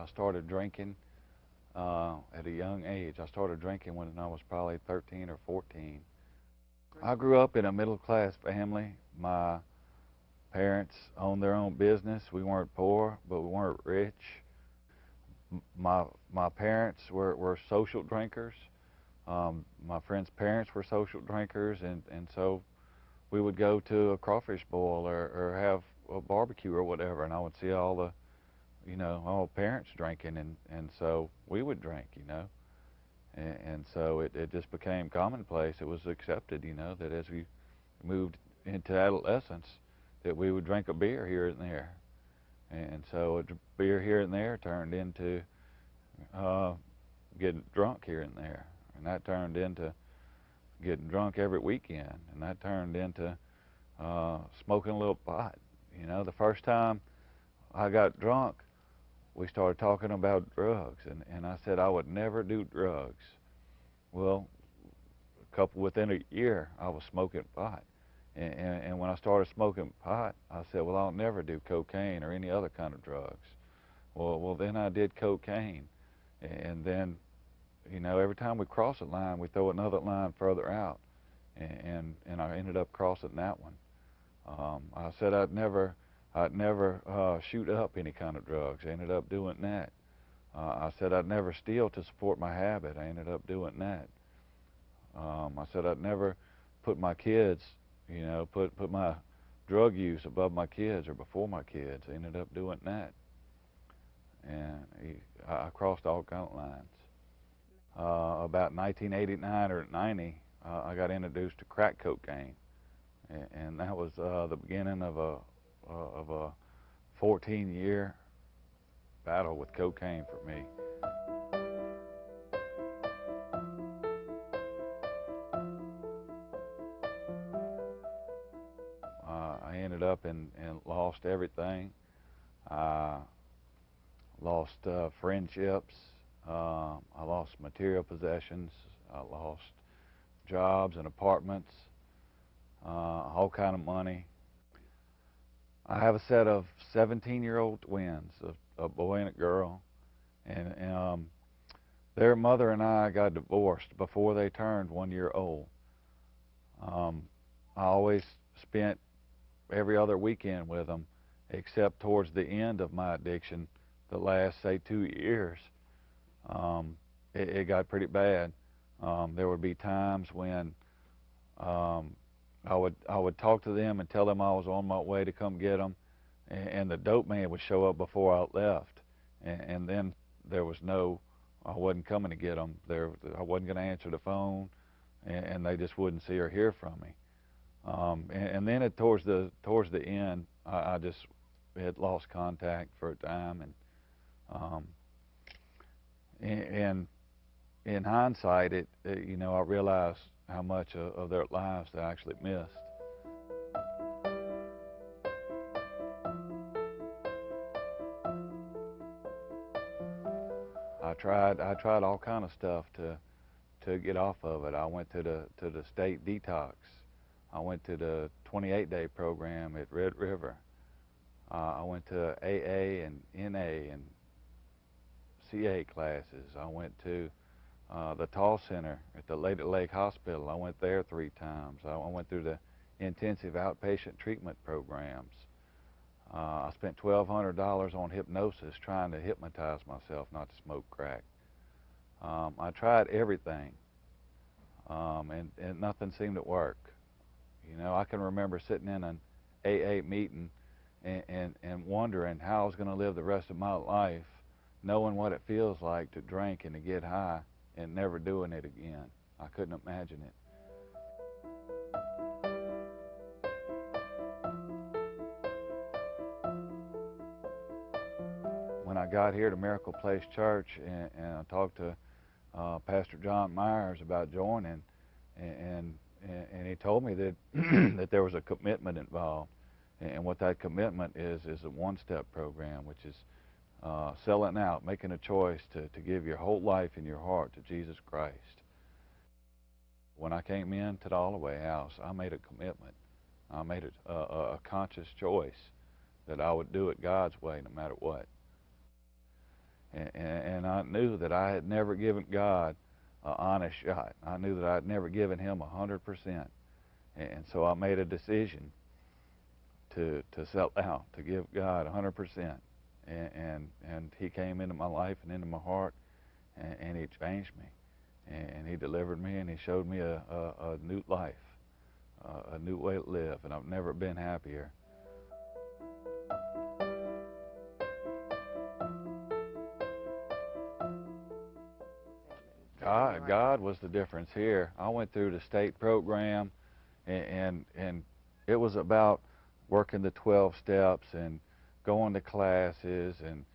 I started drinking at a young age. I started drinking when I was probably 13 or 14. I grew up in a middle-class family. My parents owned their own business. We weren't poor, but we weren't rich. My parents were social drinkers. My friends' parents were social drinkers, and so we would go to a crawfish boil or have a barbecue or whatever, and I would see all the, all parents drinking, and so we would drink, and so it just became commonplace. It was accepted, that as we moved into adolescence, that we would drink a beer here and there, and so a beer here and there turned into uh, getting drunk here and there, and that turned into getting drunk every weekend, and that turned into smoking a little pot. The first time I got drunk, we started talking about drugs, and I said I would never do drugs. Well, within a year, I was smoking pot. And when I started smoking pot, I said, well, I'll never do cocaine or any other kind of drugs. Well, then I did cocaine. And then, every time we cross a line, we throw another line further out. And I ended up crossing that one. I said I'd never shoot up any kind of drugs. I ended up doing that. I said I'd never steal to support my habit. I ended up doing that. I said I'd never put my kids, put my drug use above my kids or before my kids. I ended up doing that. And I crossed all kind of lines. About 1989 or 90, I got introduced to crack cocaine, and that was the beginning of a 14-year battle with cocaine for me. I ended up and lost everything. I lost friendships. I lost material possessions. I lost jobs and apartments, all kind of money. I have a set of 17-year-old twins, a boy and a girl, and their mother and I got divorced before they turned 1 year old. I always spent every other weekend with them, except towards the end of my addiction, the last, say, 2 years. It got pretty bad. There would be times when um, I would talk to them and tell them I was on my way to come get them, and the dope man would show up before I left, and then there was I wasn't coming to get them. I wasn't going to answer the phone, and they just wouldn't see or hear from me. And then towards the end, I just had lost contact for a time, um, and in hindsight, I realized how much of their lives I actually missed. I tried all kind of stuff to get off of it. I went to the state detox. I went to the 28-day program at Red River. I went to AA and NA and CA classes. I went to the Tall Center at the Lady Lake Hospital. I went there 3 times. I went through the intensive outpatient treatment programs. I spent $1,200 on hypnosis trying to hypnotize myself not to smoke crack. I tried everything, and nothing seemed to work. I can remember sitting in an AA meeting and wondering how I was going to live the rest of my life, knowing what it feels like to drink and to get high and never doing it again. I couldn't imagine it. When I got here to Miracle Place Church and I talked to Pastor John Myers about joining, and and he told me that that there was a commitment involved, and what that commitment is a one-step program, which is selling out, making a choice to give your whole life and your heart to Jesus Christ. When I came into the Holloway House, I made a commitment. I made a conscious choice that I would do it God's way no matter what. And I knew that I had never given God an honest shot. I knew that I had never given Him 100%. And so I made a decision to sell out, to give God 100%. And He came into my life and into my heart, and He changed me. And He delivered me, and He showed me a new life, a new way to live, and I've never been happier. God was the difference here. I went through the state program, and it was about working the 12 steps and going to classes and